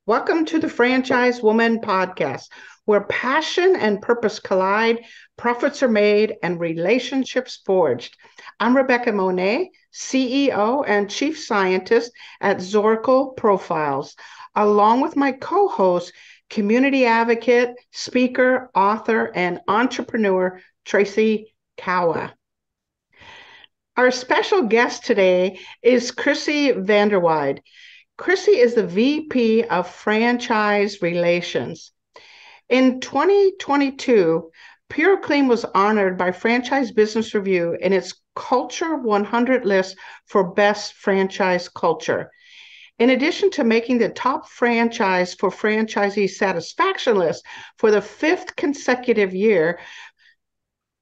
Welcome to the Franchise Woman podcast, where passion and purpose collide, profits are made, and relationships forged. I'm Rebecca Monet, CEO and Chief Scientist at Zoracle Profiles, along with my co host, community advocate, speaker, author, and entrepreneur, Tracy Kawa. Our special guest today is Chrissy VanderWyde. Chrissy is the VP of Franchise Relations. In 2022, PuroClean was honored by Franchise Business Review in its Culture 100 list for Best Franchise Culture. In addition to making the top franchise for franchisee satisfaction list for the fifth consecutive year,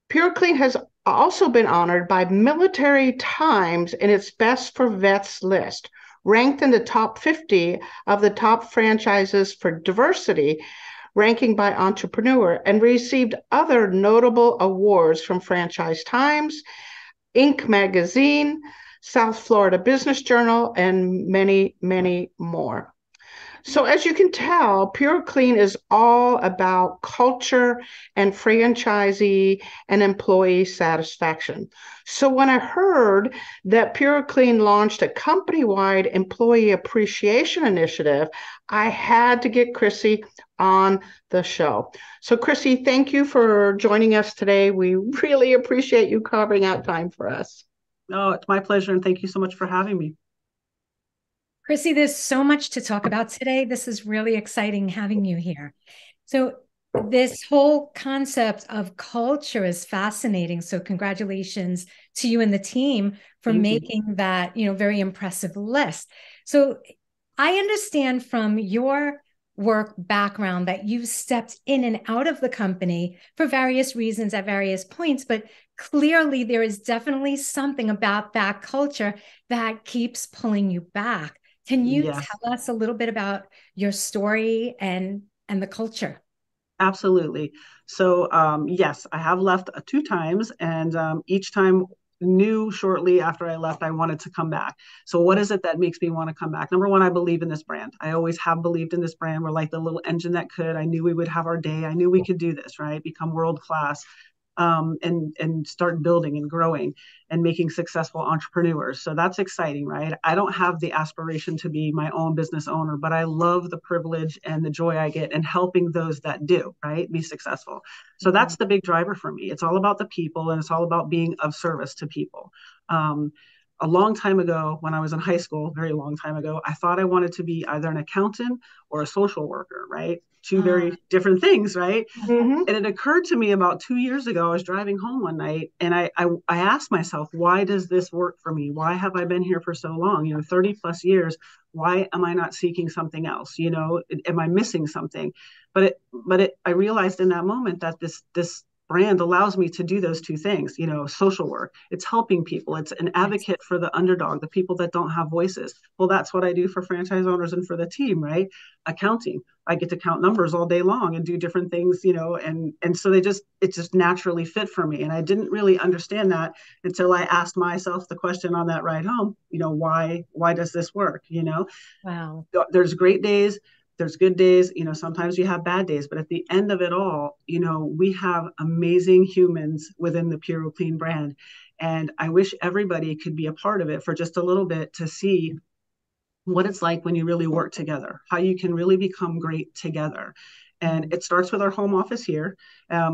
PureClean has also been honored by Military Times in its Best for Vets list, ranked in the top 50 of the top franchises for diversity, ranking by Entrepreneur, and received other notable awards from Franchise Times, Inc. magazine, South Florida Business Journal, and many, many more. So as you can tell, PureClean is all about culture and franchisee and employee satisfaction. So when I heard that PureClean launched a company-wide employee appreciation initiative, I had to get Chrissy on the show. So Chrissy, thank you for joining us today. We really appreciate you carving out time for us. Oh, it's my pleasure, and thank you so much for having me. Chrissy, there's so much to talk about today. This is really exciting having you here. So, this whole concept of culture is fascinating. So, congratulations to you and the team for Thank you. making that, very impressive list. So, I understand from your work background that you've stepped in and out of the company for various reasons at various points, but clearly there is definitely something about that culture that keeps pulling you back. Can you Yes, tell us a little bit about your story and the culture? absolutely. So, yes, I have left two times, and each time knew shortly after I left I wanted to come back. So, what is it that makes me want to come back? Number one, I believe in this brand. I always have believed in this brand. We're like the little engine that could. I knew we would have our day. I knew we could do this, right? Become world class. And start building and growing and making successful entrepreneurs. So that's exciting, right? I don't have the aspiration to be my own business owner, but I love the privilege and the joy I get in helping those that do, right, be successful. So that's the big driver for me. It's all about the people, and it's all about being of service to people. Um, a long time ago, when I was in high school, very long time ago, I thought I wanted to be either an accountant or a social worker, right? Two Uh, very different things, right? Mhm. And it occurred to me about 2 years ago. I was driving home one night, and I asked myself, why does this work for me? Why have I been here for so long? 30 plus years. Why am I not seeking something else? Am I missing something? I realized in that moment that this brand allows me to do those two things. Social work. It's helping people. It's an yes. advocate for the underdog, the people that don't have voices. Well, that's what I do for franchise owners and for the team, right? Accounting. I get to count numbers all day long and do different things, and so it just naturally fit for me. And I didn't really understand that until I asked myself the question on that ride home, why does this work? Wow. There's great days, there's good days, sometimes you have bad days, but at the end of it all, we have amazing humans within the PuroClean brand. And I wish everybody could be a part of it for just a little bit to see what it's like when you really work together, how you can really become great together. And it starts with our home office here.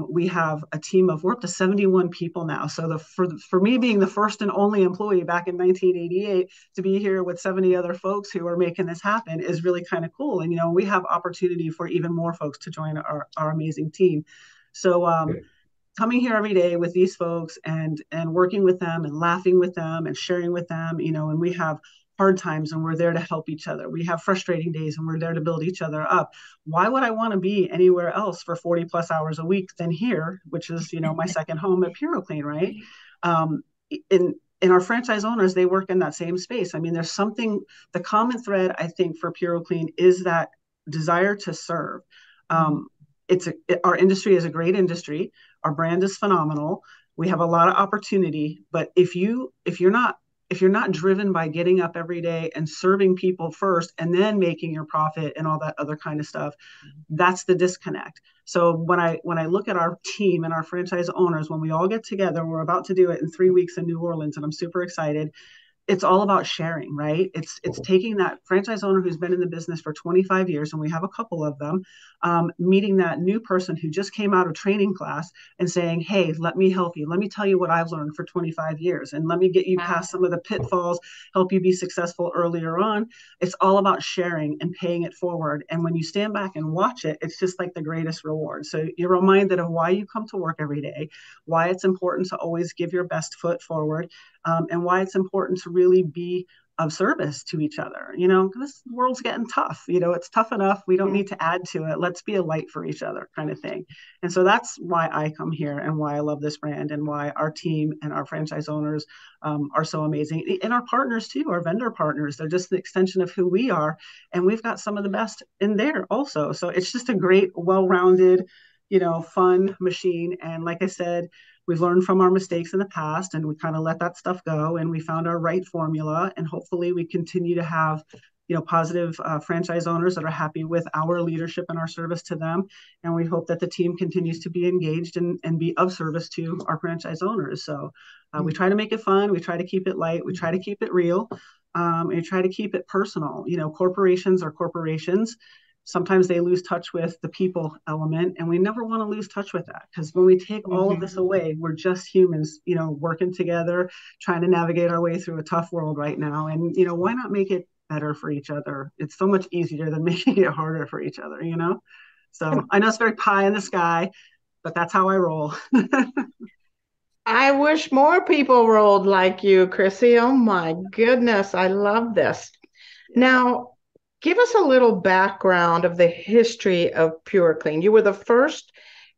We have a team of, we're up to 71 people now. So for me being the first and only employee back in 1988 to be here with 70 other folks who are making this happen is really kind of cool. And, we have opportunity for even more folks to join our amazing team. So, coming here every day with these folks and working with them and laughing with them and sharing with them, and we have hard times and we're there to help each other. We have frustrating days and we're there to build each other up. Why would I want to be anywhere else for 40 plus hours a week than here, which is, my second home at PuroClean, right? Um, in our franchise owners, they work in that same space. I mean, there's something, the common thread, I think, for PuroClean is that desire to serve. Um, our industry is a great industry. Our brand is phenomenal. We have a lot of opportunity, but if you're not if you're not driven by getting up every day and serving people first and then making your profit and all that other kind of stuff, that's the disconnect. So when I look at our team and our franchise owners, when we all get together, we're about to do it in 3 weeks in New Orleans, and I'm super excited. It's all about sharing, right? It's taking that franchise owner who's been in the business for 25 years, and we have a couple of them, meeting that new person who just came out of training class and saying, hey, let me help you. Let me tell you what I've learned for 25 years, and let me get you past some of the pitfalls, help you be successful earlier on. It's all about sharing and paying it forward. And when you stand back and watch it, it's just like the greatest reward. So you're reminded of why you come to work every day, why it's important to always give your best foot forward, and why it's important to really be of service to each other. This world's getting tough. It's tough enough. We don't need to add to it. Let's be a light for each other, kind of thing. And so that's why I come here and why I love this brand and why our team and our franchise owners are so amazing. And our partners too, our vendor partners, they're just the extension of who we are. And we've got some of the best in there also. So it's just a great, well-rounded, fun machine. And like I said, we've learned from our mistakes in the past, and we kind of let that stuff go, and we found our right formula. And hopefully we continue to have, positive franchise owners that are happy with our leadership and our service to them. And we hope that the team continues to be engaged and be of service to our franchise owners. So we try to make it fun. We try to keep it light. We try to keep it real, and we try to keep it personal. Corporations are corporations. Sometimes they lose touch with the people element, and we never want to lose touch with that, because when we take all of this away, we're just humans, working together, trying to navigate our way through a tough world right now. And, why not make it better for each other? It's so much easier than making it harder for each other, So I know it's very pie in the sky, but that's how I roll. I wish more people rolled like you, Chrissy. Oh my goodness, I love this. Now, give us a little background of the history of PuroClean. You were the first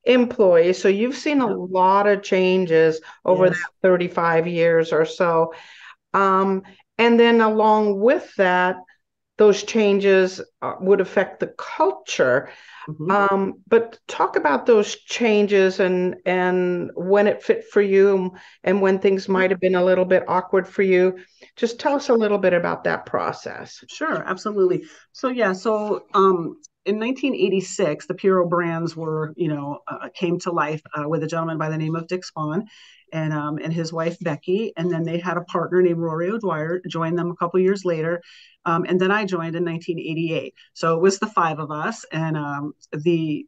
employee, so you've seen a lot of changes over that 35 years or so. And then along with that, those changes would affect the culture. But talk about those changes and when it fit for you and when things might have been a little bit awkward for you. Just tell us a little bit about that process. Sure, absolutely. So in 1986, the Puro brands were, came to life with a gentleman by the name of Dick Spawn and his wife Becky, and then they had a partner named Rory O'Dwyer join them a couple years later, and then I joined in 1988. So it was the five of us, and the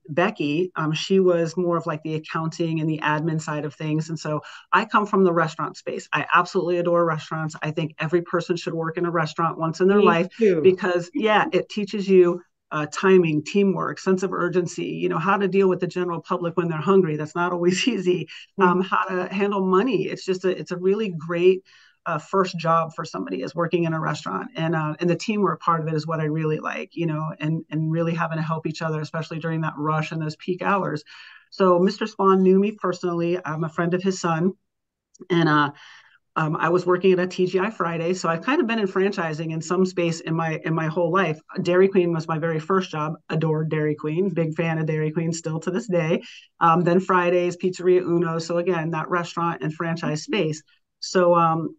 Becky, she was more of like the accounting and the admin side of things, and so I come from the restaurant space. I absolutely adore restaurants. I think every person should work in a restaurant once in their life because it teaches you timing, teamwork, sense of urgency, how to deal with the general public when they're hungry. That's not always easy. How to handle money. It's a really great first job for somebody is working in a restaurant, and the teamwork part of it is what I really like, and really having to help each other, especially during that rush and those peak hours. So Mr. Spawn knew me personally. I'm a friend of his son, and I was working at a TGI Friday, so I've kind of been in franchising in some space in my whole life. Dairy Queen was my very first job. Adored Dairy Queen, big fan of Dairy Queen still to this day. Then Fridays, Pizzeria Uno. So again, that restaurant and franchise space. So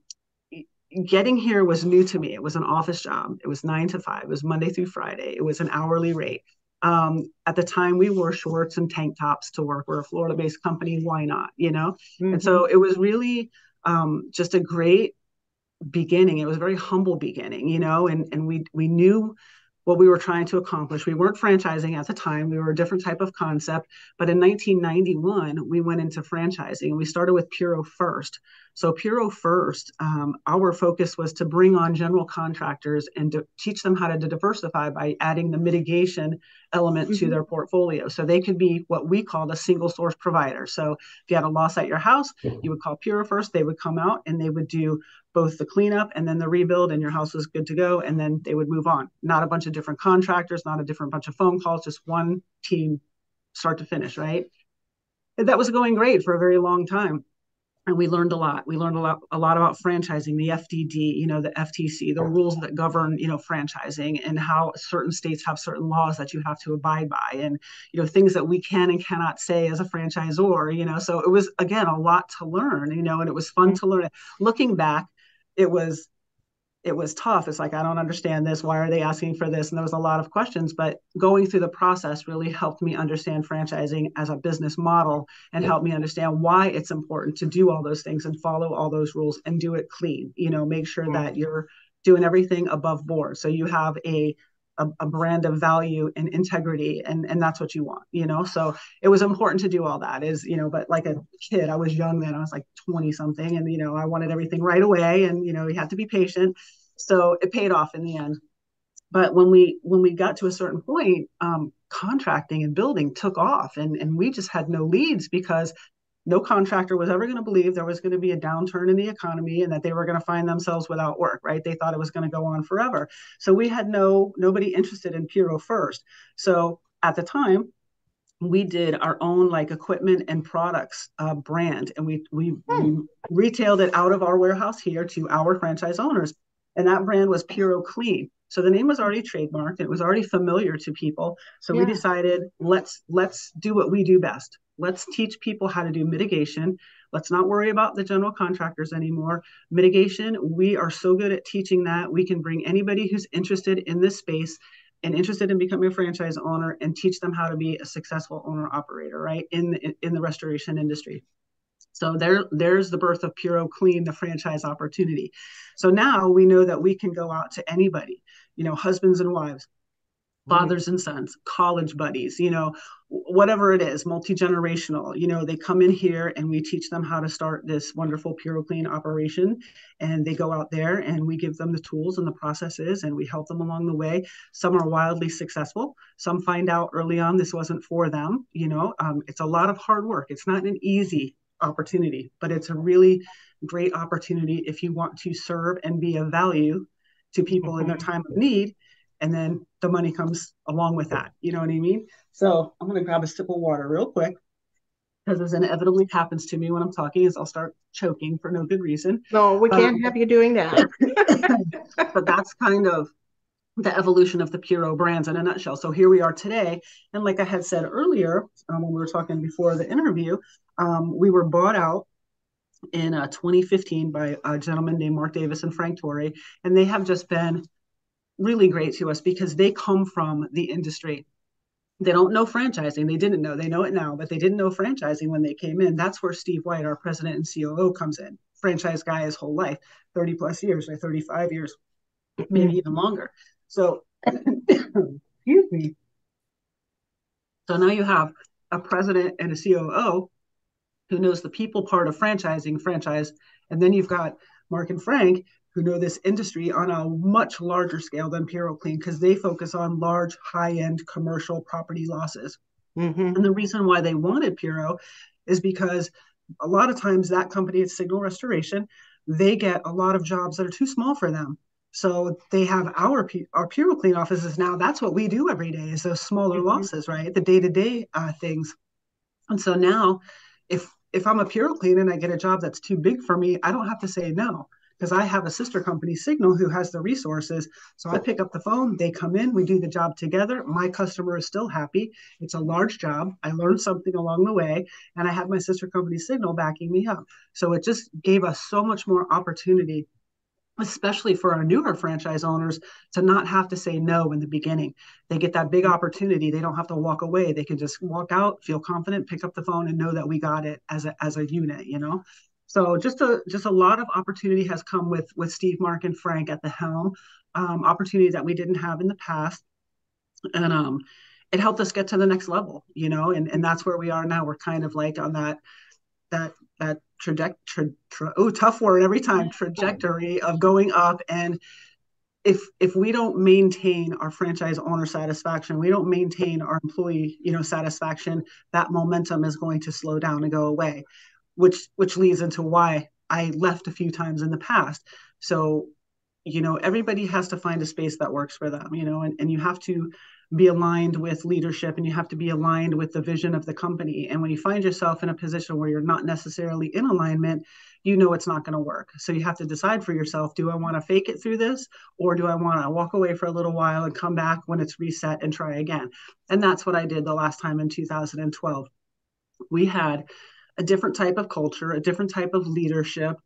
getting here was new to me. It was an office job. It was 9 to 5. It was Monday through Friday. It was an hourly rate. At the time, we wore shorts and tank tops to work. We're a Florida-based company. Why not? And so it was really just a great beginning. It was a very humble beginning, and we knew what we were trying to accomplish. We weren't franchising at the time. We were a different type of concept. But in 1991, we went into franchising, and we started with Puro first. So Puro first, our focus was to bring on general contractors and to teach them how to diversify by adding the mitigation element to their portfolio. So they could be what we called a single source provider. So if you had a loss at your house, you would call Puro first. They would come out and they would do both the cleanup and then the rebuild, and your house was good to go. And then they would move on. Not a bunch of different contractors, not a different bunch of phone calls, just one team start to finish, right? And that was going great for a very long time. And we learned a lot. We learned a lot about franchising, the FDD, the FTC, the rules that govern, franchising, and how certain states have certain laws that you have to abide by, and, things that we can and cannot say as a franchisor, So it was, again, a lot to learn, and it was fun to learn. Looking back, it was tough. It's like, I don't understand this. Why are they asking for this? And there was a lot of questions, but going through the process really helped me understand franchising as a business model and helped me understand why it's important to do all those things and follow all those rules and do it clean, make sure that you're doing everything above board. So you have a brand of value and integrity, and that's what you want, so it was important to do all that but like a kid, I was young then, I was like 20 something, and I wanted everything right away, and you had to be patient. So it paid off in the end. But when we got to a certain point, contracting and building took off, and we just had no leads because no contractor was ever going to believe there was going to be a downturn in the economy and that they were going to find themselves without work, right? They thought it was going to go on forever. So we had nobody interested in Puro first. So at the time, we did our own like equipment and products brand, and we retailed it out of our warehouse here to our franchise owners. And that brand was PuroClean. So the name was already trademarked. It was already familiar to people. So we decided, let's do what we do best. Let's teach people how to do mitigation. Let's not worry about the general contractors anymore. Mitigation, we are so good at teaching that. We can bring anybody who's interested in this space and interested in becoming a franchise owner and teach them how to be a successful owner operator, right, in the restoration industry. So there's the birth of PuroClean, the franchise opportunity. So now we know that we can go out to anybody, husbands and wives, fathers and sons, college buddies, whatever it is, multi-generational, they come in here and we teach them how to start this wonderful PuroClean operation, and they go out there and we give them the tools and the processes and we help them along the way. Some are wildly successful. Some find out early on this wasn't for them. It's a lot of hard work. It's not an easy opportunity, but it's a really great opportunity if you want to serve and be of value to people in their time of need. And then the money comes along with that. You know what I mean? So I'm going to grab a sip of water real quick, because as inevitably happens to me when I'm talking, is I'll start choking for no good reason. No, we can't have you doing that. But that's kind of the evolution of the Puro brands in a nutshell. So here we are today. And like I had said earlier, when we were talking before the interview, we were bought out in 2015 by a gentleman named Mark Davis and Frank Torrey. And they have just been really great to us because they come from the industry. They don't know franchising. They didn't know. They know it now, but they didn't know franchising when they came in. That's where Steve White, our president and COO, comes in. Franchise guy his whole life, 30 plus years, or 35 years, maybe even longer. So, excuse me. So now you have a president and a COO who knows the people part of franchising, franchise, and then you've got Mark and Frank who know this industry on a much larger scale than PuroClean, because they focus on large, high-end commercial property losses. And the reason why they wanted Puro is because a lot of times that company is Signal Restoration. They get a lot of jobs that are too small for them. So they have our PuroClean offices now. That's what we do every day, is those smaller losses, right? The day-to-day things. And so now if I'm a PuroClean and I get a job that's too big for me, I don't have to say no, because I have a sister company, Signal, who has the resources. So I pick up the phone, they come in, we do the job together. My customer is still happy. It's a large job. I learned something along the way, and I have my sister company, Signal, backing me up. So it just gave us so much more opportunity, especially for our newer franchise owners, to not have to say no in the beginning. They get that big opportunity. They don't have to walk away. They can just walk out, feel confident, pick up the phone, and know that we got it as a unit, So just a lot of opportunity has come with Steve, Mark, and Frank at the helm, opportunity that we didn't have in the past. And it helped us get to the next level, and that's where we are now. We're kind of like on that tough word every time, trajectory of going up. And if we don't maintain our franchise owner satisfaction, we don't maintain our employee, satisfaction, that momentum is going to slow down and go away, which leads into why I left a few times in the past. So, everybody has to find a space that works for them, and you have to be aligned with leadership, and you have to be aligned with the vision of the company. And when you find yourself in a position where you're not necessarily in alignment, it's not going to work. So you have to decide for yourself, do I want to fake it through this, or do I want to walk away for a little while and come back when it's reset and try again? And that's what I did the last time in 2012. We had a different type of culture, a different type of leadership.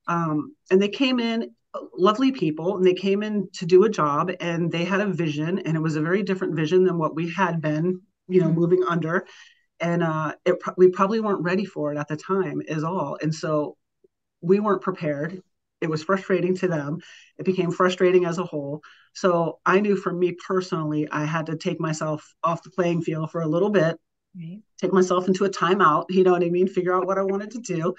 And they came in lovely people, and they came in to do a job, and they had a vision, and it was a very different vision than what we had been, moving under. And we probably weren't ready for it at the time is all. And so we weren't prepared. It was frustrating to them. It became frustrating as a whole. So I knew for me personally, I had to take myself off the playing field for a little bit, Right. take myself into a timeout, you know what I mean? Figure out what I wanted to do.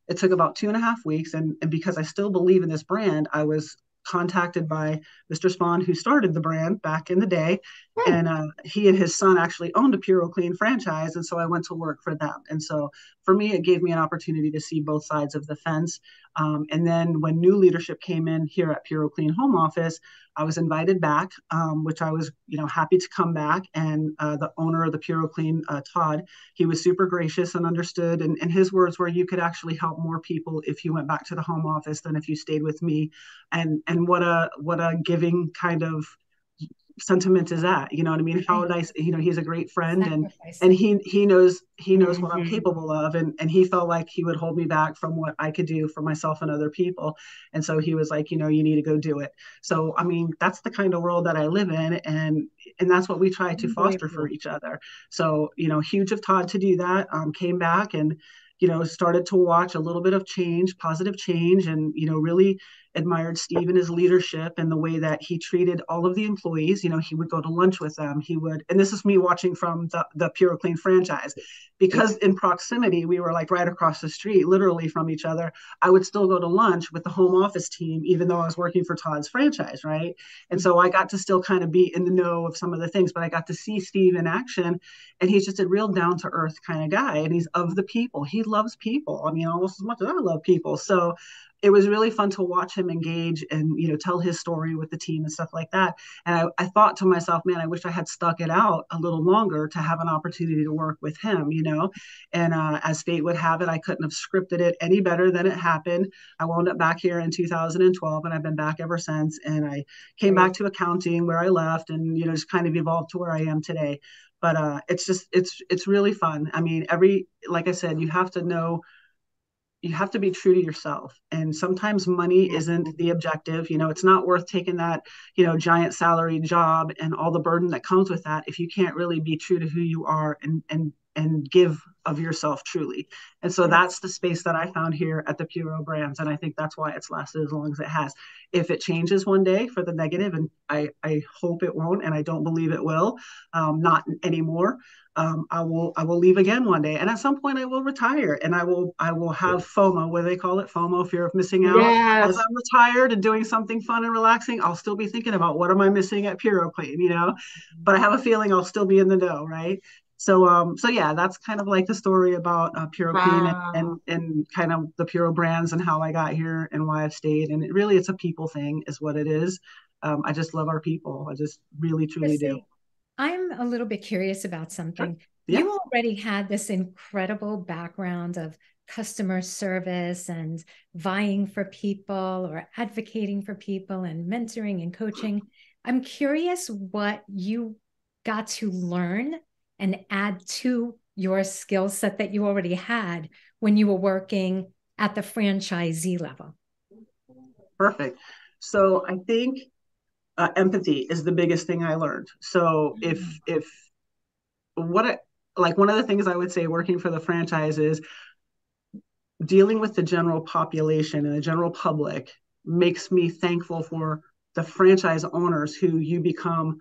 It took about 2.5 weeks. And because I still believe in this brand, I was contacted by Mr. Spawn, who started the brand back in the day. And he and his son actually owned a PuroClean franchise. And so I went to work for them. And so for me, it gave me an opportunity to see both sides of the fence. And then when new leadership came in here at PuroClean home office, I was invited back, which I was, happy to come back. And the owner of the PuroClean, Todd, he was super gracious and understood. And his words were, you could actually help more people if you went back to the home office than if you stayed with me. And what a giving kind of sentiment is that, you know what I mean? How nice, he's a great friend, and he knows what I'm capable of, and he felt like he would hold me back from what I could do for myself and other people. And so he was like, you need to go do it. So I mean, that's the kind of world that I live in, and that's what we try to foster for each other. So huge of Todd to do that. Came back and started to watch a little bit of change, positive change, and really admired Steve and his leadership and the way that he treated all of the employees. He would go to lunch with them. He would, and this is me watching from the PuroClean franchise, because in proximity, we were like right across the street, literally from each other. I would still go to lunch with the home office team, even though I was working for Todd's franchise, right? And so I got to still kind of be in the know of some of the things, but I got to see Steve in action, and he's just a real down to earth kind of guy. And he's of the people. He loves people. I mean, almost as much as I love people. So it was really fun to watch him engage and tell his story with the team and stuff like that. And I thought to myself, man, I wish I had stuck it out a little longer to have an opportunity to work with him. And as fate would have it, I couldn't have scripted it any better than it happened. I wound up back here in 2012, and I've been back ever since. And I came back to accounting where I left, and just kind of evolved to where I am today. But it's really fun. I mean, like I said, you have to be true to yourself. And sometimes money isn't the objective. It's not worth taking that, giant salary job and all the burden that comes with that if you can't really be true to who you are and give of yourself truly. And so that's the space that I found here at the Puro Brands. And I think that's why it's lasted as long as it has. If it changes one day for the negative, and I hope it won't, and I don't believe it will, not anymore. I will leave again one day, and at some point I will retire, and I will have FOMO, what do they call it? FOMO, fear of missing out. Yes. As I'm retired and doing something fun and relaxing, I'll still be thinking about what am I missing at PuroClean, but I have a feeling I'll still be in the know, right? So yeah, that's kind of like the story about PuroClean and kind of the Puro Brands and how I got here and why I've stayed. And it's a people thing is what it is. I just love our people. I just really, truly do. I'm a little bit curious about something. Sure. Yeah. You already had this incredible background of customer service and vying for people or advocating for people and mentoring and coaching. I'm curious what you got to learn and add to your skill set that you already had when you were working at the franchisee level. Perfect. So I think empathy is the biggest thing I learned. So one of the things I would say working for the franchise is dealing with the general population and the general public makes me thankful for the franchise owners who you become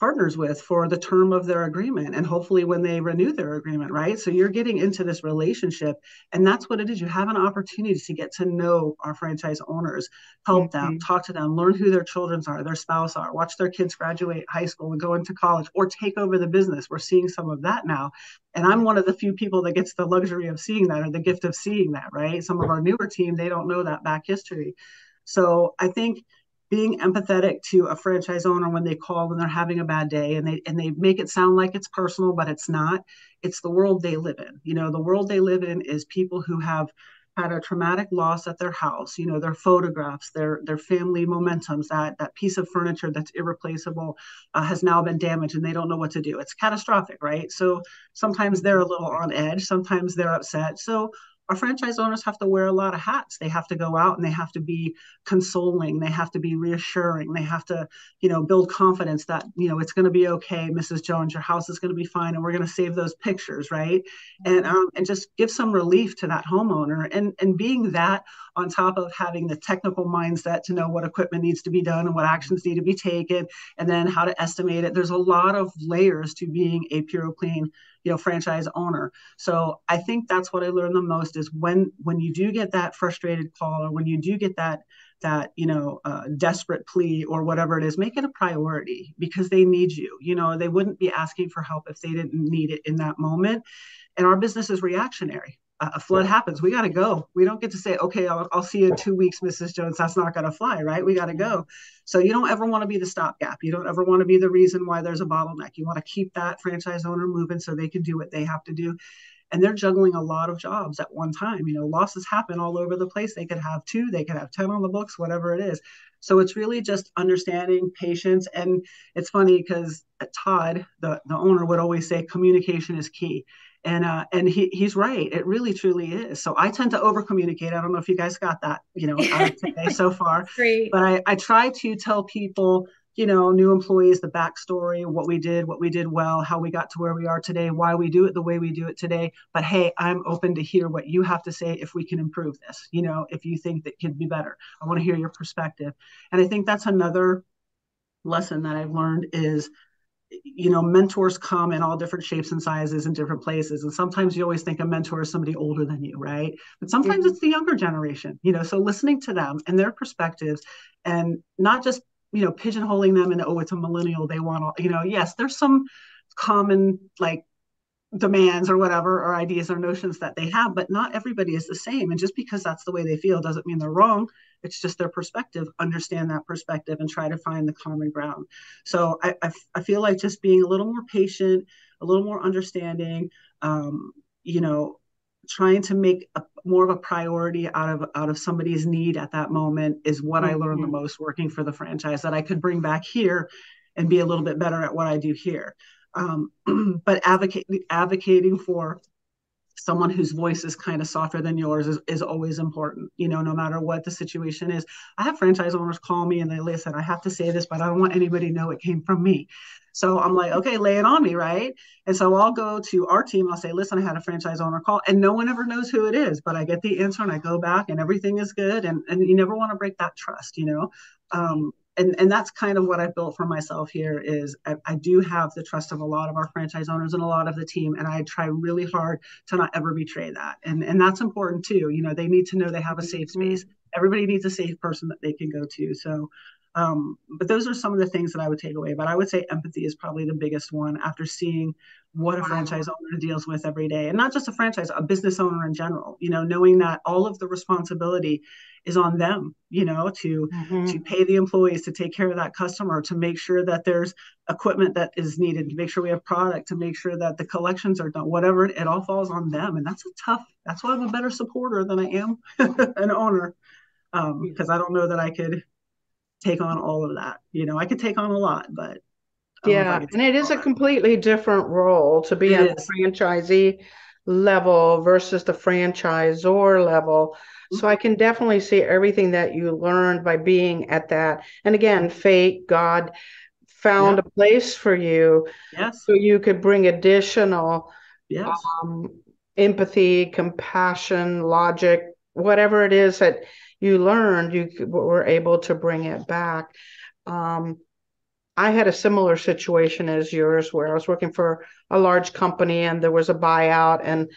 partners with for the term of their agreement, and hopefully when they renew their agreement, right? So you're getting into this relationship, and that's what it is. You have an opportunity to get to know our franchise owners, help them, talk to them, learn who their children are, their spouse are, watch their kids graduate high school and go into college or take over the business. We're seeing some of that now. And I'm one of the few people that gets the luxury of seeing that, or the gift of seeing that, right? Some of our newer team, they don't know that back history. So I think being empathetic to a franchise owner when they call when they're having a bad day, and they make it sound like it's personal, but it's not. It's the world they live in. The world they live in is people who have had a traumatic loss at their house, their photographs, their family mementos, that piece of furniture that's irreplaceable has now been damaged, and they don't know what to do. It's catastrophic, right? So sometimes they're a little on edge, sometimes they're upset. So our franchise owners have to wear a lot of hats. They have to go out and they have to be consoling. They have to be reassuring. They have to, build confidence that, it's going to be okay, Mrs. Jones, your house is going to be fine, and we're going to save those pictures, right? And just give some relief to that homeowner. And being that on top of having the technical mindset to know what equipment needs to be done and what actions need to be taken, and then how to estimate it. There's a lot of layers to being a PuroClean franchise owner. So I think that's what I learned the most is when you do get that frustrated call, or when you do get that desperate plea or whatever it is, make it a priority, because they need you. They wouldn't be asking for help if they didn't need it in that moment. And our business is reactionary. A flood happens, we got to go. We don't get to say, okay, I'll see you in 2 weeks, Mrs. Jones. That's not going to fly, right? We got to go. So you don't ever want to be the stopgap. You don't ever want to be the reason why there's a bottleneck. You want to keep that franchise owner moving so they can do what they have to do. And they're juggling a lot of jobs at one time. Losses happen all over the place. They could have 2, they could have 10 on the books, whatever it is. So it's really just understanding, patience. And it's funny because Todd, the owner, would always say communication is key. And he's right. It really, truly is. So I tend to over communicate. I don't know if you guys got that, out of today so far. Great. But I try to tell people, new employees, the backstory, what we did well, how we got to where we are today, why we do it the way we do it today. But hey, I'm open to hear what you have to say if we can improve this, if you think that could be better. I want to hear your perspective. And I think that's another lesson that I've learned is, mentors come in all different shapes and sizes in different places. And sometimes you always think a mentor is somebody older than you, right? But sometimes it's the younger generation, so listening to them and their perspectives, and not just, pigeonholing them and, oh, it's a millennial, they want to, yes, there's some common demands or whatever, or ideas or notions that they have, but not everybody is the same. And just because that's the way they feel doesn't mean they're wrong. It's just their perspective. Understand that perspective and try to find the common ground. So I feel like just being a little more patient, a little more understanding, trying to make more of a priority out of somebody's need at that moment is what I learned the most working for the franchise, that I could bring back here and be a little bit better at what I do here. But advocating for someone whose voice is kind of softer than yours is always important, no matter what the situation is. I have franchise owners call me and they listen, I have to say this, but I don't want anybody to know it came from me. So I'm like, okay, lay it on me, right? And so I'll go to our team, I'll say, listen, I had a franchise owner call, and no one ever knows who it is, but I get the answer and I go back and everything is good. And you never want to break that trust, And that's kind of what I've built for myself here is I do have the trust of a lot of our franchise owners and a lot of the team. And I try really hard to not ever betray that. And that's important too. They need to know they have a safe space. Everybody needs a safe person that they can go to. So, but those are some of the things that I would take away. But I would say empathy is probably the biggest one after seeing what a franchise owner deals with every day. And not just a franchise, a business owner in general, knowing that all of the responsibility is on them, to pay the employees, to take care of that customer, to make sure that there's equipment that is needed, to make sure we have product, to make sure that the collections are done, whatever, it all falls on them. And that's why I'm a better supporter than I am an owner, because I don't know that I could take on all of that. I could take on a lot, but yeah, and it is a completely different role to be at the franchisee level versus the franchisor level. So I can definitely see everything that you learned by being at that. And again, fate, God found a place for you, so you could bring additional empathy, compassion, logic, whatever it is that you learned, you were able to bring it back. I had a similar situation as yours where I was working for a large company and there was a buyout and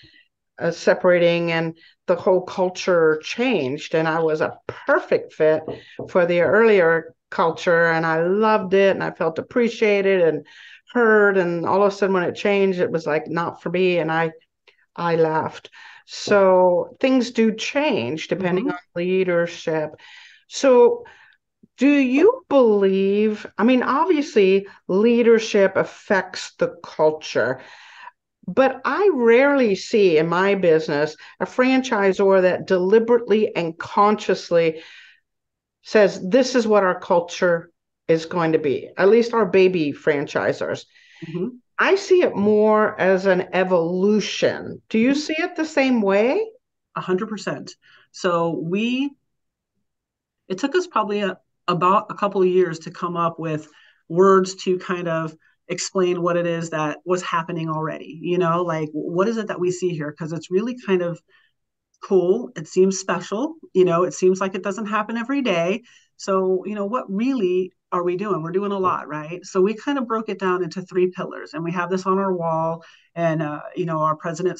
separating, and the whole culture changed, and I was a perfect fit for the earlier culture, and I loved it and I felt appreciated and heard, and all of a sudden when it changed, it was like not for me, and I left. So things do change depending on leadership. So do you believe, obviously leadership affects the culture, but I rarely see in my business a franchisor that deliberately and consciously says, this is what our culture is going to be, at least our baby franchisors. I see it more as an evolution. Do you see it the same way? 100%. So it took us probably about a couple of years to come up with words to kind of explain what it is that was happening already. Like, what is it that we see here? Because it's really kind of cool. It seems special. It seems like it doesn't happen every day. So, what really are we doing? We're doing a lot, right? So we kind of broke it down into 3 pillars, and we have this on our wall. And, our president,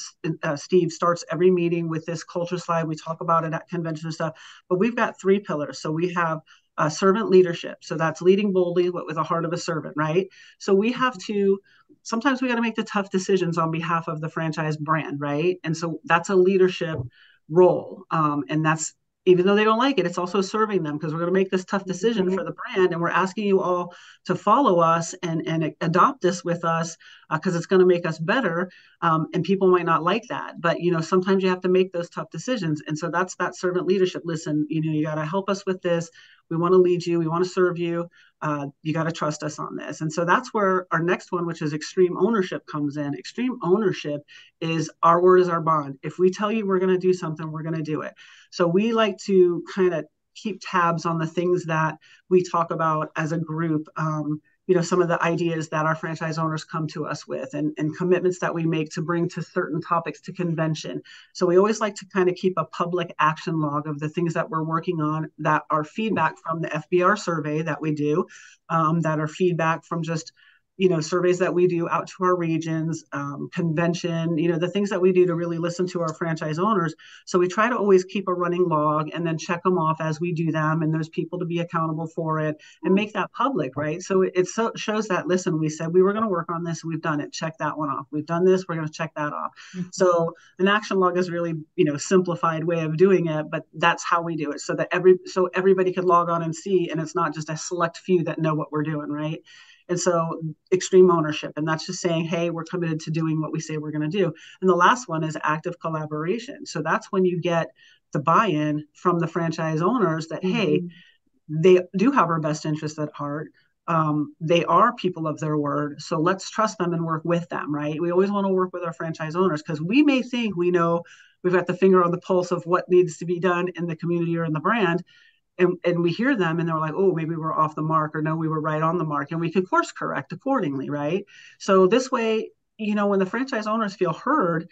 Steve, starts every meeting with this culture slide. We talk about it at convention and stuff, but we've got 3 pillars. So we have servant leadership. So that's leading boldly, but with the heart of a servant, right? So we have to, sometimes we got to make the tough decisions on behalf of the franchise brand, right? And so that's a leadership role. And that's, even though they don't like it, it's also serving them, because we're going to make this tough decision for the brand. And we're asking you all to follow us and adopt this with us, because it's going to make us better. And people might not like that. But, sometimes you have to make those tough decisions. And so that's that servant leadership. Listen, you got to help us with this. We want to lead you. We want to serve you. You got to trust us on this. And so that's where our next one, which is extreme ownership, comes in. Extreme ownership is our word is our bond. If we tell you we're going to do something, we're going to do it. So we like to kind of keep tabs on the things that we talk about as a group. Some of the ideas that our franchise owners come to us with, and commitments that we make to bring to certain topics to convention. So we always like to kind of keep a public action log of the things that we're working on, that are feedback from the FBR survey that we do, that are feedback from just surveys that we do out to our regions, convention, the things that we do to really listen to our franchise owners. So we try to always keep a running log and then check them off as we do them. And there's people to be accountable for it and make that public, right? So it shows that, listen, we said we were going to work on this, and we've done it. Check that one off. We've done this, we're going to check that off. Mm-hmm. So an action log is really, simplified way of doing it, but that's how we do it, so that everybody could log on and see, and it's not just a select few that know what we're doing, right? And so extreme ownership, and that's just saying, hey, we're committed to doing what we say we're going to do. And the last one is active collaboration. So that's when you get the buy-in from the franchise owners that, hey, they do have our best interest at heart. They are people of their word. So let's trust them and work with them, right? We always want to work with our franchise owners, because we may think we know, we've got the finger on the pulse of what needs to be done in the community or in the brand. And we hear them and they're like, oh, maybe we're off the mark, or no, we were right on the mark, and we can course correct accordingly, right? So this way, when the franchise owners feel heard,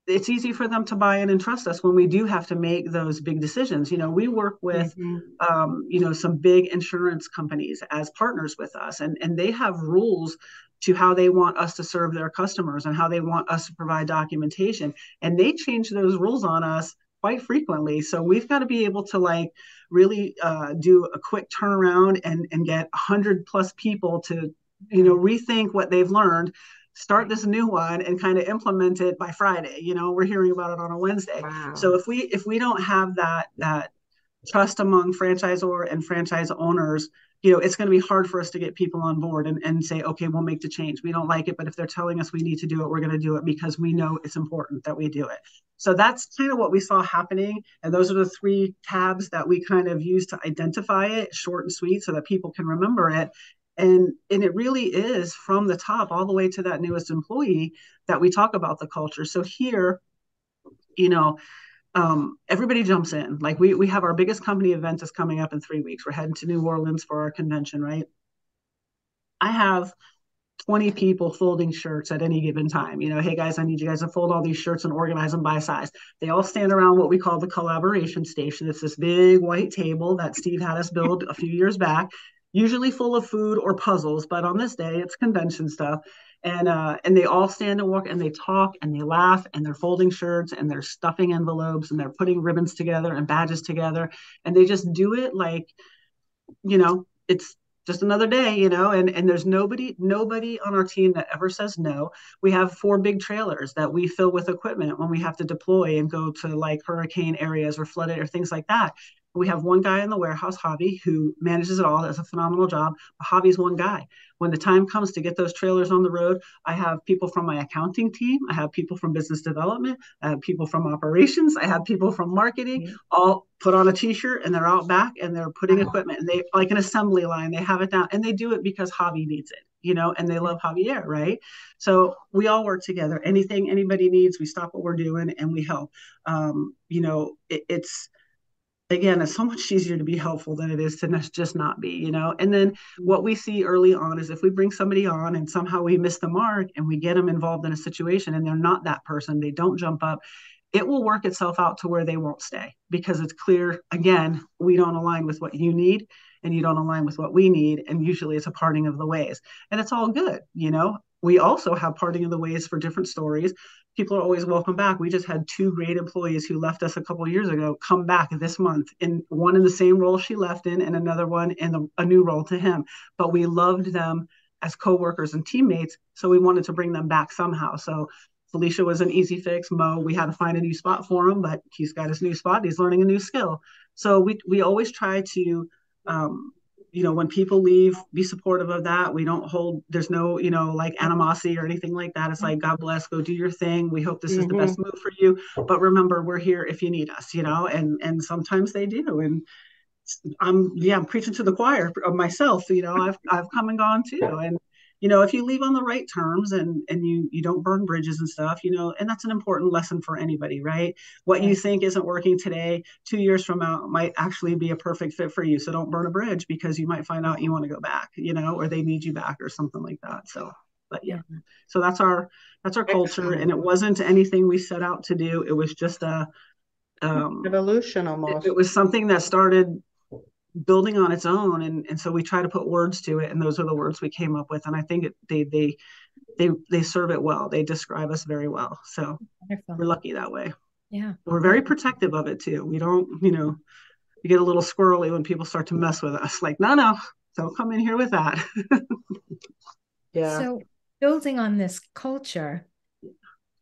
it's easy for them to buy in and trust us when we do have to make those big decisions. We work with, some big insurance companies as partners with us, and they have rules to how they want us to serve their customers and how they want us to provide documentation. And they change those rules on us quite frequently. So we've got to be able to really do a quick turnaround and get 100+ people to, rethink what they've learned, start this new one, and kind of implement it by Friday. We're hearing about it on a Wednesday. Wow. So if we don't have that trust among franchisor and franchise owners, it's going to be hard for us to get people on board and say, okay, we'll make the change. We don't like it, but if they're telling us we need to do it, we're going to do it, because we know it's important that we do it. So that's kind of what we saw happening. And those are the 3 tabs that we kind of use to identify it, short and sweet, so that people can remember it. And it really is from the top all the way to that newest employee that we talk about the culture. So here, everybody jumps in. Like we have our biggest company event is coming up in 3 weeks. We're heading to New Orleans for our convention, right? I have 20 people folding shirts at any given time. Hey guys, I need you guys to fold all these shirts and organize them by size. They all stand around what we call the collaboration station. It's this big white table that Steve had us build a few years back, usually full of food or puzzles, but on this day it's convention stuff. And they all stand and walk, and they talk and they laugh, and they're folding shirts and they're stuffing envelopes and they're putting ribbons together and badges together, and they just do it like, it's just another day, and there's nobody on our team that ever says no. We have 4 big trailers that we fill with equipment when we have to deploy and go to hurricane areas or flooded or things like that. We have one guy in the warehouse, Javi, who manages it all, does a phenomenal job. Javi's one guy. When the time comes to get those trailers on the road, I have people from my accounting team. I have people from business development. I have people from operations. I have people from marketing, all put on a t-shirt, and they're out back and they're putting equipment, and they like an assembly line. They have it down, and they do it because Javi needs it. and they love Javier, right? So we all work together. Anything anybody needs, we stop what we're doing and we help. It's again, it's so much easier to be helpful than it is to just not be. And then what we see early on is if we bring somebody on and somehow we miss the mark and we get them involved in a situation and they're not that person, they don't jump up, it will work itself out to where they won't stay, because it's clear, again, we don't align with what you need and you don't align with what we need. And usually it's a parting of the ways, and it's all good. We also have parting of the ways for different stories. People are always welcome back. We just had 2 great employees who left us a couple of years ago come back this month, in one in the same role she left in and another one in a new role to him. But we loved them as coworkers and teammates, so we wanted to bring them back somehow. So Felicia was an easy fix. Mo, we had to find a new spot for him, but he's got his new spot. He's learning a new skill. So we always try to, when people leave, be supportive of that. We don't hold, there's no, like animosity or anything like that. It's like, God bless, go do your thing. We hope this is the best move for you. But remember, we're here if you need us, and sometimes they do. And I'm preaching to the choir of myself. I've come and gone too. And if you leave on the right terms and you don't burn bridges and stuff, and that's an important lesson for anybody, right? What you think isn't working today, 2 years from now, might actually be a perfect fit for you. So don't burn a bridge, because you might find out you want to go back, or they need you back or something like that. So, but so that's our culture. And it wasn't anything we set out to do. It was just evolution almost. It was something that started building on its own, and so we try to put words to it, and those are the words we came up with, and I think they serve it well. They describe us very well, so wonderful. We're lucky that way. We're very protective of it too. We don't, we get a little squirrely when people start to mess with us, like, no, don't come in here with that. So building on this culture,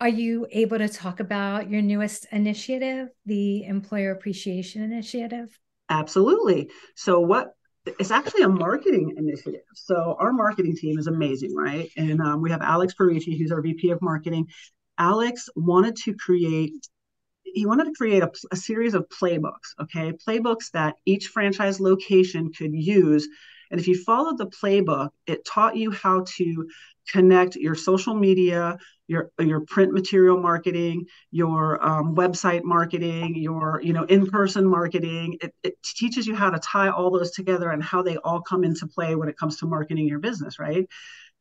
are you able to talk about your newest initiative, the Employer Appreciation Initiative? Absolutely. So it's actually a marketing initiative. So our marketing team is amazing, right? And we have Alex Parisi, who's our VP of marketing. Alex wanted to create a series of playbooks, okay? Playbooks that each franchise location could use. And if you followed the playbook, it taught you how to connect your social media, your print material marketing, your website marketing, your in-person marketing. It teaches you how to tie all those together and how they all come into play when it comes to marketing your business, right?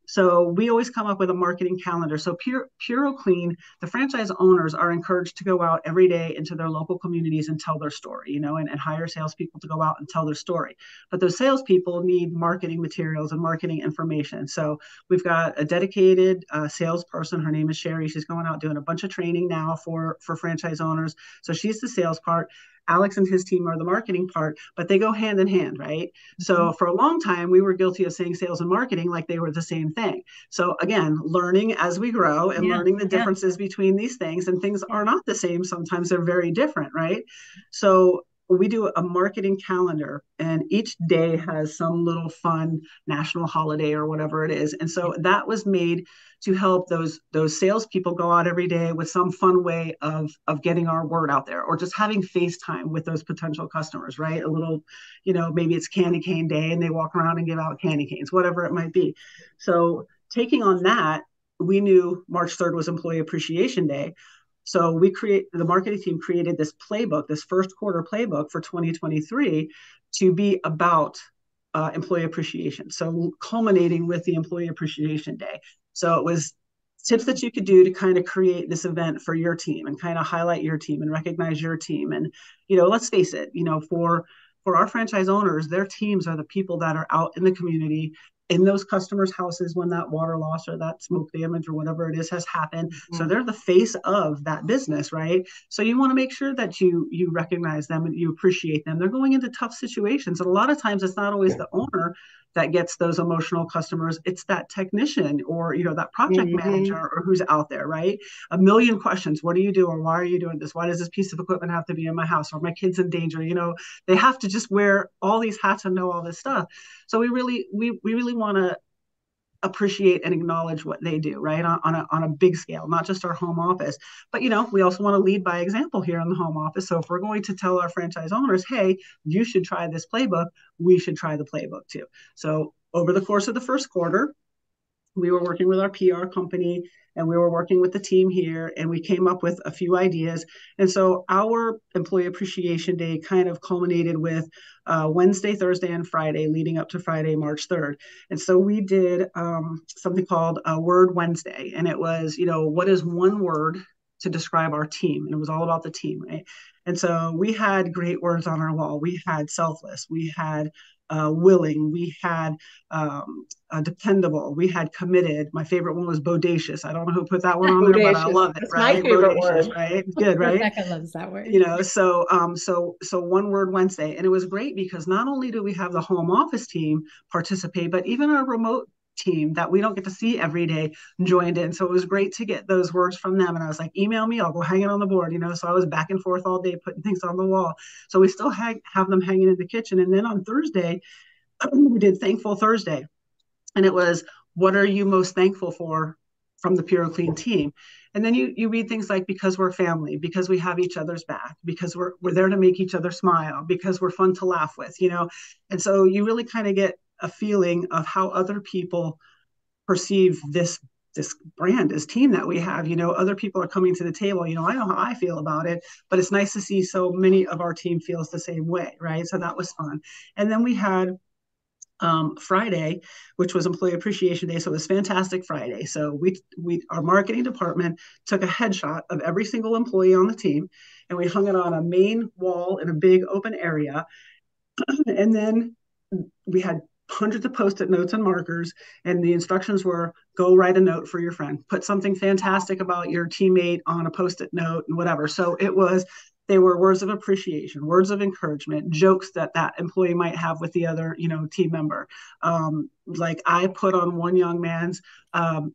So we always come up with a marketing calendar. So PuroClean, the franchise owners are encouraged to go out every day into their local communities and tell their story, and hire salespeople to go out and tell their story. But those salespeople need marketing materials and marketing information. So we've got a dedicated salesperson. Her name is Sherry. She's going out doing a bunch of training now for franchise owners. So she's the sales part. Alex and his team are the marketing part, but they go hand in hand, right? So for a long time, we were guilty of saying sales and marketing like they were the same thing. So again, learning as we grow and learning the differences between these things, and things are not the same. Sometimes they're very different, right? So we do a marketing calendar, and each day has some little fun national holiday or whatever it is. And so that was made to help those salespeople go out every day with some fun way of getting our word out there, or just having FaceTime with those potential customers, right? A little, maybe it's candy cane day and they walk around and give out candy canes, whatever it might be. So taking on that, we knew March 3rd was Employee Appreciation Day. So the marketing team created this playbook, this first quarter playbook for 2023, to be about employee appreciation. So culminating with the Employee Appreciation Day. So it was tips that you could do to kind of create this event for your team and kind of highlight your team and recognize your team. And, let's face it, for our franchise owners, their teams are the people that are out in the community, in those customers' houses when that water loss or that smoke damage or whatever it is has happened. So they're the face of that business, right? So you want to make sure that you recognize them and you appreciate them. They're going into tough situations. And a lot of times it's not always the owner that gets those emotional customers. It's that technician or, that project manager or who's out there, right? A million questions. What are you doing? Why are you doing this? Why does this piece of equipment have to be in my house? Or my kid's in danger? They have to just wear all these hats and know all this stuff. So we really want to appreciate and acknowledge what they do, right? On a big scale, not just our home office, but we also want to lead by example here in the home office. So if we're going to tell our franchise owners, hey, you should try this playbook, we should try the playbook too. So over the course of the first quarter, we were working with our PR company, and we were working with the team here, and we came up with a few ideas. And so our Employee Appreciation Day kind of culminated with Wednesday, Thursday, and Friday, leading up to Friday, March 3rd. And so we did something called Word Wednesday. And it was, what is one word to describe our team? And it was all about the team, right? And so we had great words on our wall. We had selfless, we had willing, we had dependable, we had committed. My favorite one was bodacious. I don't know who put that one on there, but I love it. That's right? my favorite Bodacious, word. right? Good, right? Rebecca loves that word. So One Word Wednesday, and it was great because not only do we have the home office team participate, but even our remote team that we don't get to see every day joined in. So it was great to get those words from them. And I was like, email me, I'll go hang it on the board, So I was back and forth all day putting things on the wall. So we still have them hanging in the kitchen. And then on Thursday, we did Thankful Thursday. And it was, what are you most thankful for from the PuroClean team? And then you read things like, because we're family, because we have each other's back, because we're there to make each other smile, because we're fun to laugh with, And so you really kind of get a feeling of how other people perceive this brand, this team that we have. Other people are coming to the table. I know how I feel about it, but it's nice to see so many of our team feels the same way, right? So that was fun. And then we had Friday, which was Employee Appreciation Day. So it was Fantastic Friday. So our marketing department took a headshot of every single employee on the team, and we hung it on a main wall in a big open area. And then we had hundreds of Post-it notes and markers, and the instructions were, go write a note for your friend, put something fantastic about your teammate on a Post-it note and whatever. So they were words of appreciation, words of encouragement, jokes that employee might have with the other, team member. Like I put on one young man's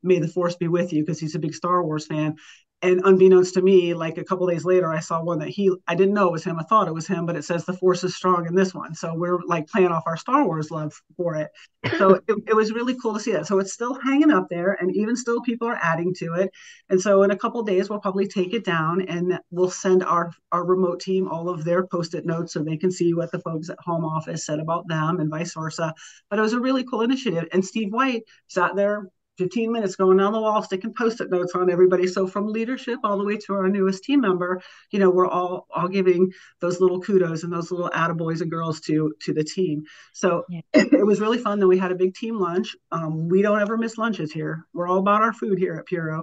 "May the Force be with you" because he's a big Star Wars fan. And unbeknownst to me, like a couple days later, I saw one that I didn't know it was him. I thought it was him, but it says the Force is strong in this one. So we're like playing off our Star Wars love for it. So it was really cool to see that. So it's still hanging up there, and even still people are adding to it. And so in a couple of days, we'll probably take it down, and we'll send our remote team all of their Post-it notes so they can see what the folks at home office said about them and vice versa. But it was a really cool initiative. And Steve White sat there 15 minutes going down the wall, sticking Post-it notes on everybody. So from leadership all the way to our newest team member, we're all giving those little kudos and those little attaboys and girls to the team. So it was really fun. Then we had a big team lunch. We don't ever miss lunches here. We're all about our food here at Puro.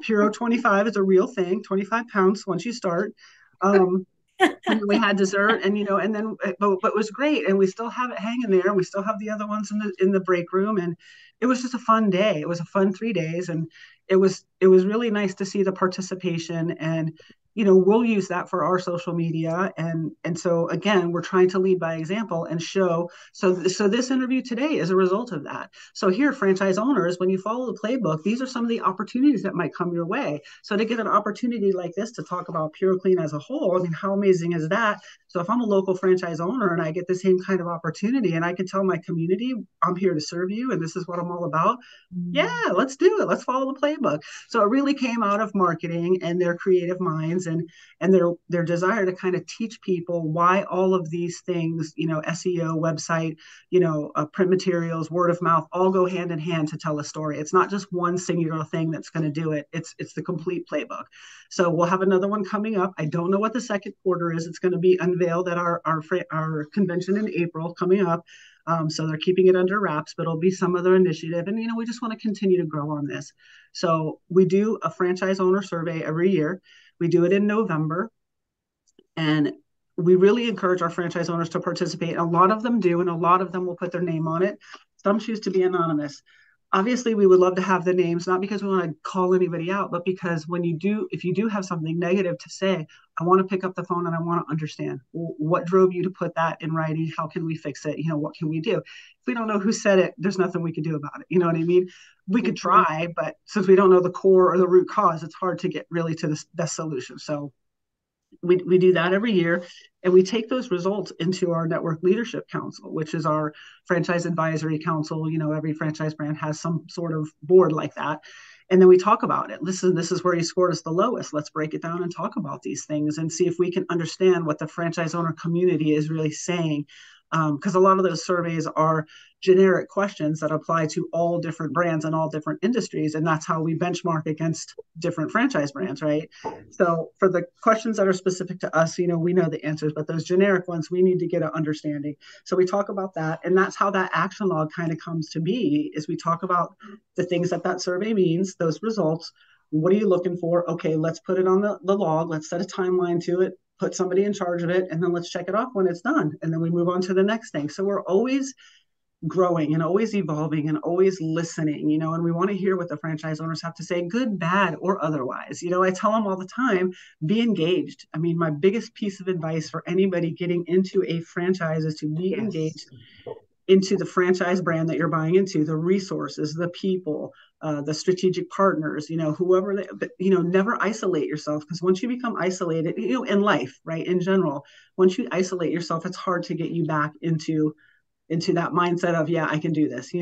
Puro 25 is a real thing, 25 pounds once you start. And we had dessert, and but it was great, and we still have it hanging there, and we still have the other ones in the break room, and it was just a fun day. It was a fun 3 days, and it was really nice to see the participation. And we'll use that for our social media, and so again, we're trying to lead by example and show. So this interview today is a result of that. So here, franchise owners, when you follow the playbook, these are some of the opportunities that might come your way. So to get an opportunity like this to talk about PuroClean as a whole, I mean, how amazing is that? So if I'm a local franchise owner and I get the same kind of opportunity, and I can tell my community, I'm here to serve you, and this is what I'm all about. Yeah, let's do it. Let's follow the playbook. So it really came out of marketing and their creative minds, and their desire to kind of teach people why all of these things, SEO, website, print materials, word of mouth, all go hand in hand to tell a story. It's not just one singular thing that's going to do it. It's the complete playbook. So we'll have another one coming up. I don't know what the second quarter is. It's going to be unveiled at our convention in April coming up. So they're keeping it under wraps, but it'll be some other initiative. And, we just want to continue to grow on this. So we do a franchise owner survey every year. We do it in November. And we really encourage our franchise owners to participate. A lot of them do, and a lot of them will put their name on it. Some choose to be anonymous. Obviously, we would love to have the names, not because we want to call anybody out, but because if you do have something negative to say, I want to pick up the phone and I want to understand what drove you to put that in writing. How can we fix it? What can we do? If we don't know who said it, there's nothing we can do about it. You know what I mean? We could try, but since we don't know the core or the root cause, it's hard to get really to the best solution. So we do that every year, and we take those results into our Network Leadership Council, which is our franchise advisory council. Every franchise brand has some sort of board like that. And then we talk about it. Listen, this is where you scored us the lowest. Let's break it down and talk about these things and see if we can understand what the franchise owner community is really saying. Because a lot of those surveys are generic questions that apply to all different brands and all different industries. And that's how we benchmark against different franchise brands, right? So for the questions that are specific to us, we know the answers, but those generic ones, we need to get an understanding. So we talk about that. And that's how that action log kind of comes to be, is we talk about the things that survey means, those results. What are you looking for? Okay, let's put it on the log. Let's set a timeline to it, put somebody in charge of it, and then let's check it off when it's done. And then we move on to the next thing. So we're always growing and always evolving and always listening, and we want to hear what the franchise owners have to say, good, bad, or otherwise. I tell them all the time, be engaged. I mean, my biggest piece of advice for anybody getting into a franchise is to be engaged into the franchise brand that you're buying into, the resources, the people, the strategic partners, whoever, never isolate yourself, because once you become isolated, in life, right, in general, once you isolate yourself, it's hard to get you back into that mindset of, yeah, I can do this,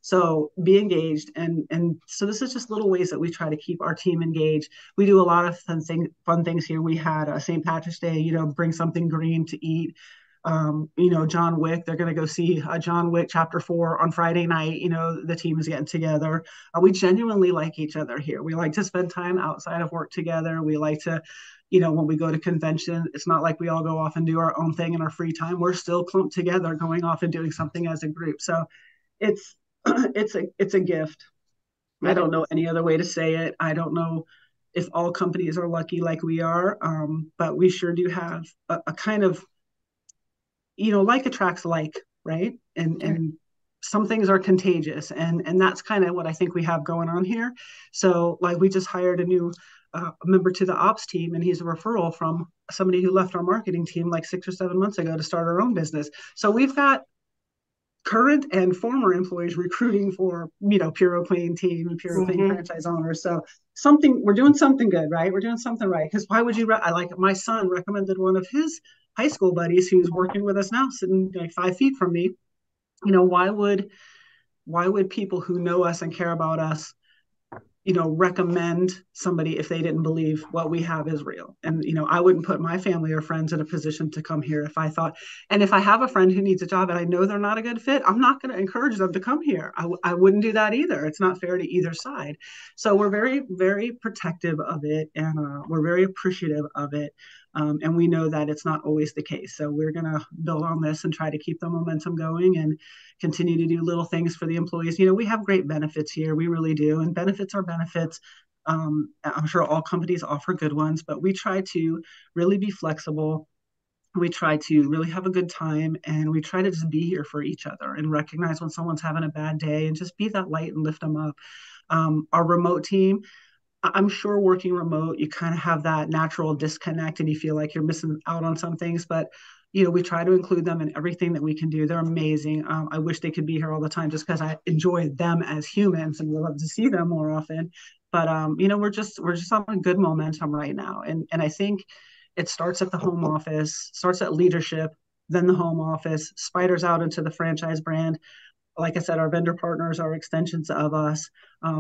so be engaged. And so this is just little ways that we try to keep our team engaged. We do a lot of fun things here. We had a St. Patrick's Day, bring something green to eat. John Wick, they're going to go see John Wick Chapter 4 on Friday night. The team is getting together. We genuinely like each other here. We like to spend time outside of work together. We like to, when we go to convention, it's not like we all go off and do our own thing in our free time. We're still clumped together, going off and doing something as a group. So it's a gift. I don't know any other way to say it. I don't know if all companies are lucky like we are, but we sure do have a kind of, like attracts like, right? And some things are contagious, and that's kind of what I think we have going on here. So like, we just hired a new member to the ops team, and he's a referral from somebody who left our marketing team like 6 or 7 months ago to start our own business. So we've got current and former employees recruiting for, PuroClean team and PuroClean franchise owners. So we're doing something good, right? We're doing something right. Because why would you? I like, my son recommended one of his high school buddies who's working with us now, sitting like 5 feet from me. Why would people who know us and care about us, recommend somebody if they didn't believe what we have is real? And, I wouldn't put my family or friends in a position to come here if I thought, and if I have a friend who needs a job and I know they're not a good fit, I'm not going to encourage them to come here. I wouldn't do that either. It's not fair to either side. So we're very, very protective of it, and we're very appreciative of it. And we know that it's not always the case. So we're going to build on this and try to keep the momentum going and continue to do little things for the employees. We have great benefits here. We really do. And benefits are benefits. I'm sure all companies offer good ones, but we try to really be flexible. We try to really have a good time, and we try to just be here for each other and recognize when someone's having a bad day and just be that light and lift them up. Our remote team, I'm sure working remote, you kind of have that natural disconnect and you feel like you're missing out on some things, but we try to include them in everything that we can do. They're amazing. I wish they could be here all the time, just because I enjoy them as humans and would love to see them more often. But we're just on a good momentum right now. And I think it starts at the home office, starts at leadership, then the home office, spiders out into the franchise brand. Like I said, our vendor partners are extensions of us.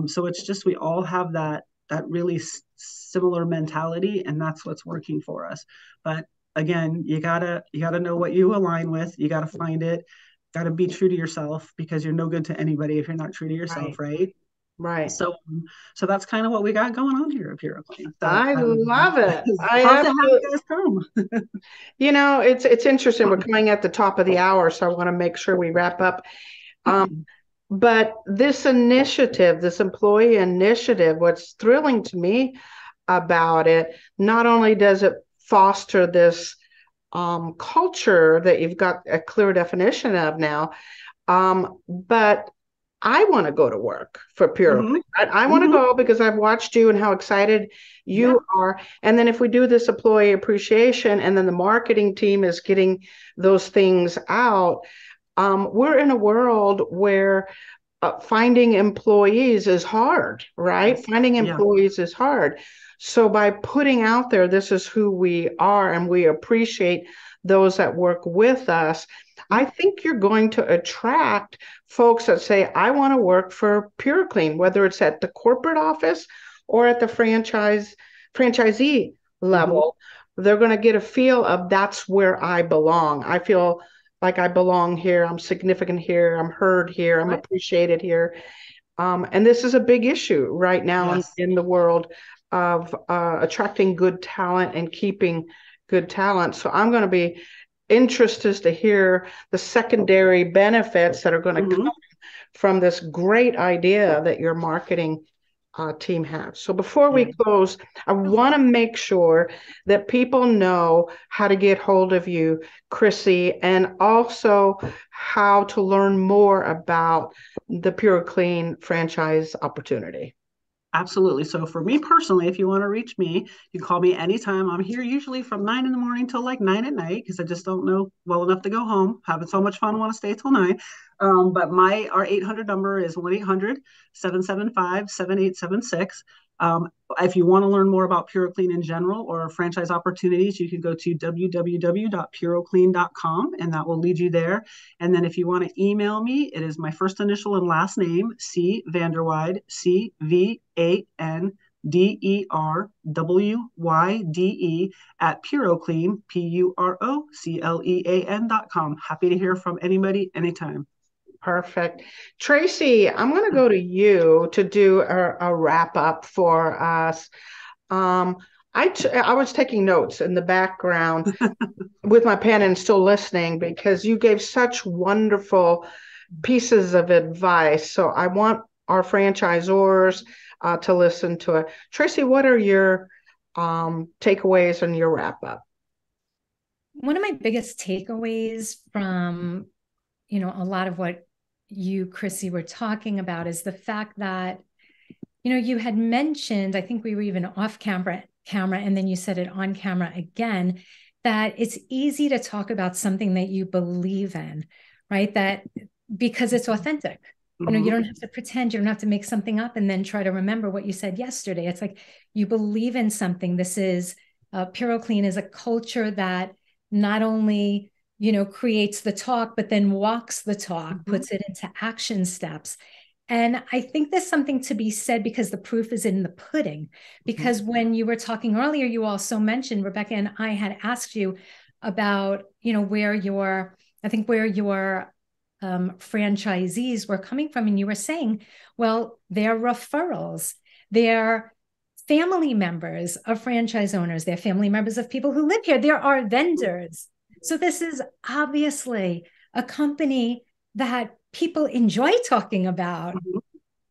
So it's just, we all have that really similar mentality, and that's what's working for us. But again, you gotta know what you align with. You gotta find it. Gotta be true to yourself, because you're no good to anybody if you're not true to yourself, right? Right. So that's kind of what we got going on here at PuroClean. So, I love it. Love to have you guys come. It's interesting. We're coming at the top of the hour, so I want to make sure we wrap up. But this initiative, this employee initiative, what's thrilling to me about it, not only does it foster this culture that you've got a clear definition of now, but I want to go to work for PuroClean. I want to go because I've watched you and how excited you are. And then if we do this employee appreciation, and then the marketing team is getting those things out, we're in a world where finding employees is hard, right? Yes. Finding employees is hard. So by putting out there, this is who we are, and we appreciate those that work with us, I think you're going to attract folks that say, I want to work for PuroClean, whether it's at the corporate office or at the franchisee level. They're going to get a feel of, that's where I belong. I feel like I belong here, I'm significant here, I'm heard here, I'm appreciated here. And this is a big issue right now in the world of attracting good talent and keeping good talent. So I'm going to be interested to hear the secondary benefits that are going to come from this great idea that your marketing team has. So before we close, I want to make sure that people know how to get hold of you, Chrissy, and also how to learn more about the PuroClean franchise opportunity. Absolutely. So for me personally, if you want to reach me, you can call me anytime. I'm here usually from 9 in the morning till like 9 at night because I just don't know well enough to go home. Having so much fun, want to stay till 9. But our 800 number is 1-800-775-7876. If you want to learn more about PuroClean in general or franchise opportunities, you can go to www.puroclean.com and that will lead you there. And then if you want to email me, it is my first initial and last name, C VanderWyde, CVanderWyde at PuroClean, PuroClean.com. Happy to hear from anybody anytime. Perfect. Tracy, I'm going to go to you to do a wrap up for us. I was taking notes in the background with my pen and still listening because you gave such wonderful pieces of advice. So I want our franchisors to listen to it. Tracy, what are your takeaways and your wrap up? One of my biggest takeaways from, a lot of what you, Chrissy, were talking about is the fact that, you had mentioned, I think we were even off camera, and then you said it on camera again, that it's easy to talk about something that you believe in, right? That because it's authentic. You don't have to pretend, you don't have to make something up and then try to remember what you said yesterday. It's like you believe in something. This is PuroClean is a culture that not only creates the talk, but then walks the talk, puts it into action steps. And I think there's something to be said because the proof is in the pudding. Because when you were talking earlier, you also mentioned, Rebecca and I had asked you about, where your franchisees were coming from. And you were saying, well, they're referrals. They're family members of franchise owners. They're family members of people who live here. There are vendors. So this is obviously a company that people enjoy talking about,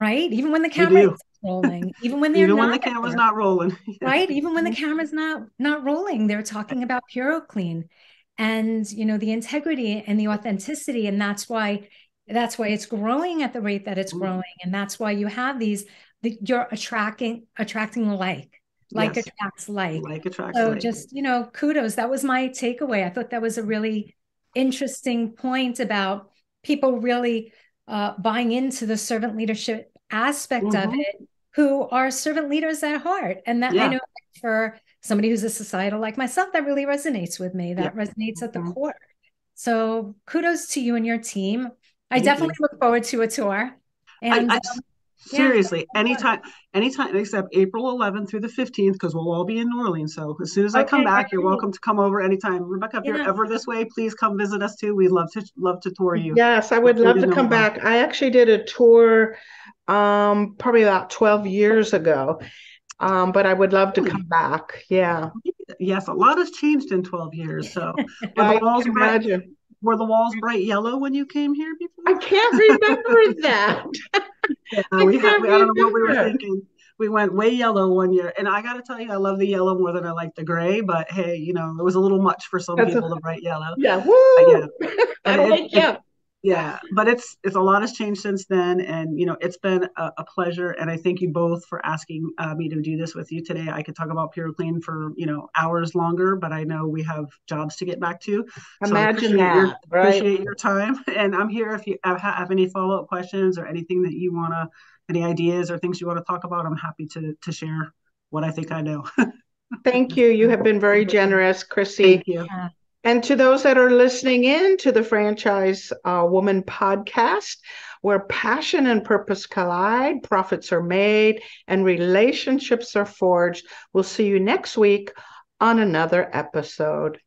right? Even when the camera is rolling, even when the camera's not rolling, right? Even when the camera's not rolling, they're talking about PuroClean and the integrity and the authenticity, and that's why it's growing at the rate that it's growing, and that's why you have you're attracting like attracts like. So just, kudos. That was my takeaway. I thought that was a really interesting point about people really buying into the servant leadership aspect of it, who are servant leaders at heart. And that I know for somebody who's a societal like myself, that really resonates with me. That resonates at the core. So kudos to you and your team. I definitely look forward to a tour. And seriously, anytime except April 11th through the 15th, because we'll all be in New Orleans. So as soon as I come back, you're welcome to come over anytime. Rebecca, if you're ever this way, please come visit us too. We'd love to tour you. Yes, I would love to come back. I actually did a tour probably about 12 years ago. But I would love to come back. Yeah. Yes, a lot has changed in 12 years. So were the walls bright yellow when you came here before? I can't remember that. I don't know what we were thinking. We went way yellow one year. And I got to tell you, I love the yellow more than I like the gray. But hey, it was a little much for some people, the bright yellow. Yeah. Woo! But it's a lot has changed since then. And, it's been a pleasure. And I thank you both for asking me to do this with you today. I could talk about PuroClean for, hours longer, but I know we have jobs to get back to. Imagine appreciate your time. And I'm here if you have any follow-up questions or anything that you want to, any ideas or things you want to talk about. I'm happy to share what I think I know. Thank you. You have been very generous, Chrissy. Thank you. And to those that are listening in to the Franchise Woman podcast, where passion and purpose collide, profits are made, and relationships are forged. We'll see you next week on another episode.